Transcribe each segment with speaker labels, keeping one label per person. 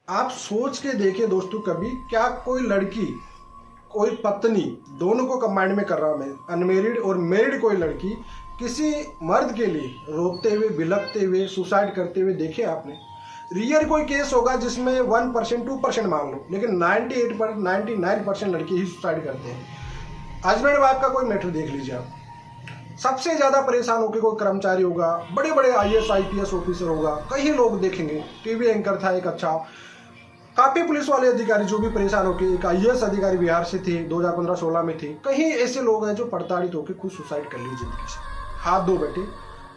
Speaker 1: आप सोच के देखिए दोस्तों, कभी क्या कोई लड़की, कोई पत्नी, दोनों को कंबाइंड में कर रहा मैं, अनमेरिड और मैरिड कोई लड़की किसी मर्द के लिए रोते हुए, बिलखते हुए, सुसाइड करते हुए देखे आपने? रियल कोई केस होगा जिसमें 1% 2% मान लो, लेकिन 98% 99% लड़के ही सुसाइड करते हैं। हस्बैंड वाइफ का कोई मैटर देख लीजिए आप, सबसे ज़्यादा परेशान होकर कोई कर्मचारी होगा, बड़े बड़े IAS IPS ऑफिसर होगा, कई लोग देखेंगे। टीवी एंकर था एक अच्छा, काफ़ी पुलिस वाले अधिकारी जो भी परेशान होकर, एक IAS अधिकारी बिहार से थे, 2015-16 में थे। कहीं ऐसे लोग हैं जो प्रताड़ित होकर खुद सुसाइड कर लिए जिंदगी से। हाथ दो बेटे,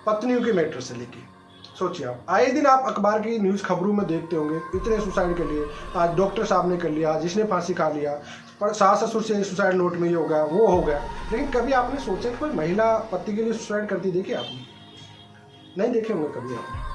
Speaker 1: पत्नियों के मैटर से लेके सोचिए आप, आए दिन आप अखबार की न्यूज़ खबरों में देखते होंगे, इतने सुसाइड कर लिए, आज डॉक्टर साहब ने कर लिया, जिसने फांसी खा लिया, सास ससुर से सुसाइड नोट में ही हो गया, वो हो गया। लेकिन कभी आपने सोचा कोई महिला पति के लिए सुसाइड करती देखी आपने? नहीं देखे होंगे कभी आपने।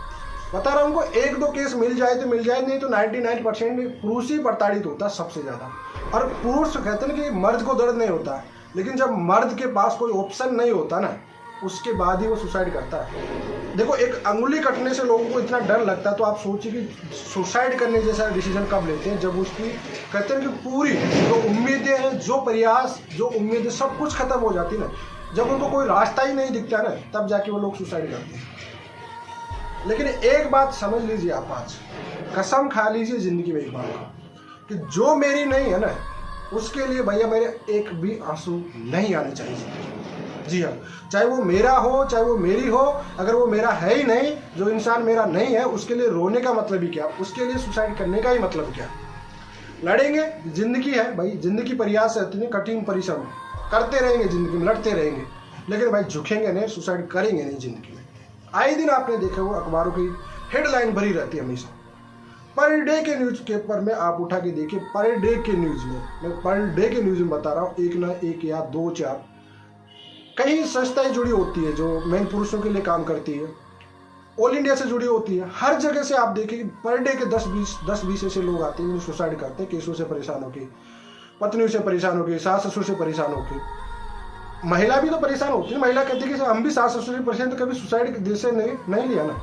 Speaker 1: बता रहा हूँ उनको, एक दो केस मिल जाए तो मिल जाए, नहीं तो 99% पुरुष ही प्रताड़ित होता है सबसे ज़्यादा। और पुरुष कहते हैं कि मर्द को दर्द नहीं होता, लेकिन जब मर्द के पास कोई ऑप्शन नहीं होता ना, उसके बाद ही वो सुसाइड करता है। देखो, एक अंगुली कटने से लोगों को इतना डर लगता है, तो आप सोचिए कि सुसाइड करने जैसा डिसीजन कब लेते हैं, जब उसकी कहते हैं कि पूरी जो उम्मीदें हैं, जो प्रयास, जो उम्मीदें, सब कुछ खत्म हो जाती ना, जब उनको कोई रास्ता ही नहीं दिखता ना, तब जाके वो लोग सुसाइड करते हैं। लेकिन एक बात समझ लीजिए आप, आज कसम खा लीजिए जिंदगी में एक बार कि जो मेरी नहीं है ना, उसके लिए भैया मेरे एक भी आंसू नहीं आने चाहिए। जी हाँ, चाहे वो मेरा हो, चाहे वो मेरी हो, अगर वो मेरा है ही नहीं, जो इंसान मेरा नहीं है, उसके लिए रोने का मतलब ही क्या, उसके लिए सुसाइड करने का ही मतलब क्या? लड़ेंगे, जिंदगी है भाई, जिंदगी प्रयास रहती है, कठिन परिश्रम करते रहेंगे, जिंदगी में लड़ते रहेंगे, लेकिन भाई झुकेंगे नहीं, सुसाइड करेंगे नहीं जिंदगी में। आए दिन आपने देखा वो अखबारों की हेडलाइन भरी रहती है हमेशा। पर डे के न्यूज पेपर में आप उठा के देखिए, पर डे के न्यूज में, मैं पर डे के न्यूज में बता रहा हूँ, एक ना एक या दो चार कई संस्थाएं जुड़ी होती है जो मेन पुरुषों के लिए काम करती है, ऑल इंडिया से जुड़ी होती है। हर जगह से आप देखिए पर डे के 10-20 ऐसे लोग आते हैं जो सुसाइड करते हैं, केसों से परेशान होकर, पत्नियों से परेशान होकर, सास ससुर से परेशान होकर। महिला भी तो परेशान होती है, महिला कहती है कि हम भी सास ससुर से परेशान, तो कभी सुसाइड दिल से नहीं लिया ना,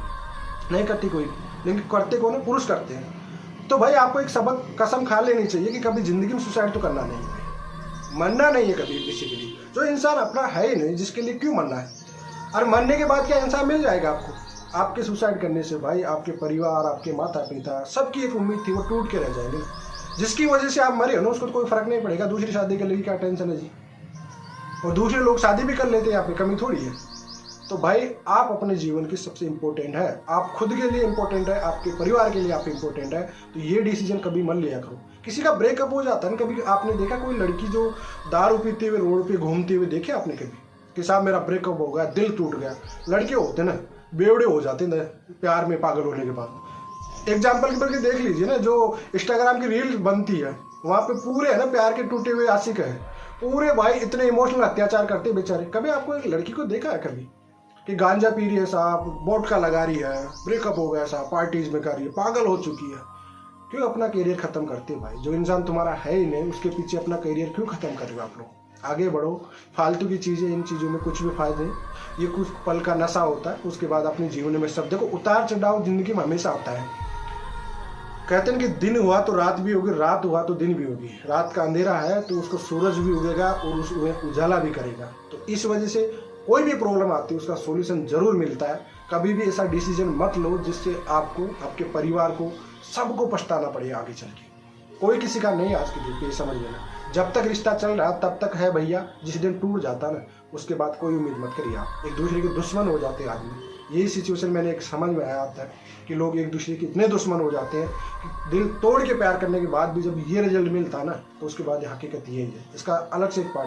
Speaker 1: नहीं करती कोई, लेकिन करते कौन है? पुरुष करते हैं। तो भाई आपको एक सबक कसम खा लेनी चाहिए कि कभी जिंदगी में सुसाइड तो करना नहीं है, मरना नहीं है कभी किसी के लिए। जो इंसान अपना है ही नहीं, जिसके लिए क्यों मरना है? और मरने के बाद क्या इंसान मिल जाएगा आपको? आपके सुसाइड करने से भाई आपके परिवार, आपके माता पिता, सबकी एक उम्मीद थी, वो टूट के रह जाएंगे। जिसकी वजह से आप मरे हो ना, उसको तो कोई फर्क नहीं पड़ेगा, दूसरी शादी के लिए क्या टेंशन है जी? और दूसरे लोग शादी भी कर लेते हैं, यहाँ पे कमी थोड़ी है। तो भाई आप अपने जीवन की सबसे इम्पोर्टेंट है, आप खुद के लिए इम्पोर्टेंट है, आपके परिवार के लिए आप इम्पोर्टेंट है। तो ये डिसीजन कभी मत लिया करो। किसी का ब्रेकअप हो जाता है ना, कभी आपने देखा कोई लड़की जो दारू पीते हुए रोड पे घूमते हुए देखे आपने कभी कि साहब मेरा ब्रेकअप हो गया, दिल टूट गया? लड़के होते ना बेवड़े हो जाते हैं प्यार में पागल होने के बाद। एग्जाम्पल के बल्कि देख लीजिए ना, जो इंस्टाग्राम की रील बनती है, वहाँ पे पूरे है ना प्यार के टूटे हुए आशिक है, पूरे भाई इतने इमोशनल अत्याचार करते बेचारे। कभी आपको एक लड़की को देखा है कभी कि गांजा पी रही है साहब, वोडका लगा रही है, ब्रेकअप हो गया साहब, पार्टीज में कर रही है, पागल हो चुकी है? क्यों अपना करियर खत्म करते हो भाई? जो इंसान तुम्हारा है ही नहीं, उसके पीछे अपना करियर क्यों खत्म कर रहे हो आप लोग? आगे बढ़ो। फालतू की चीज़ें, इन चीज़ों में कुछ भी फायदे, ये कुछ पल का नशा होता है, उसके बाद अपने जीवन में सब देखो, उतार चढ़ाव जिंदगी में हमेशा होता है। कहते हैं कि दिन हुआ तो रात भी होगी, रात हुआ तो दिन भी होगी। रात का अंधेरा है तो उसको सूरज भी उगेगा और उसमें उजाला भी करेगा। तो इस वजह से कोई भी प्रॉब्लम आती है उसका सॉल्यूशन जरूर मिलता है। कभी भी ऐसा डिसीजन मत लो जिससे आपको, आपके परिवार को, सबको पछताना पड़े आगे चल के। कोई किसी का नहीं आज के दिन पे, समझ लेना। जब तक रिश्ता चल रहा तब तक है भैया, जिस दिन टूट जाता ना, उसके बाद कोई उम्मीद मत करिए आप। एक दूसरे के दुश्मन हो जाते हैं आदमी। यही सिचुएशन मैंने एक समझ में आया अब तक कि लोग एक दूसरे के इतने दुश्मन हो जाते हैं कि दिल तोड़ के प्यार करने के बाद भी जब ये रिजल्ट मिलता है ना, तो उसके बाद हकीकत यही है। इसका अलग से एक पार्ट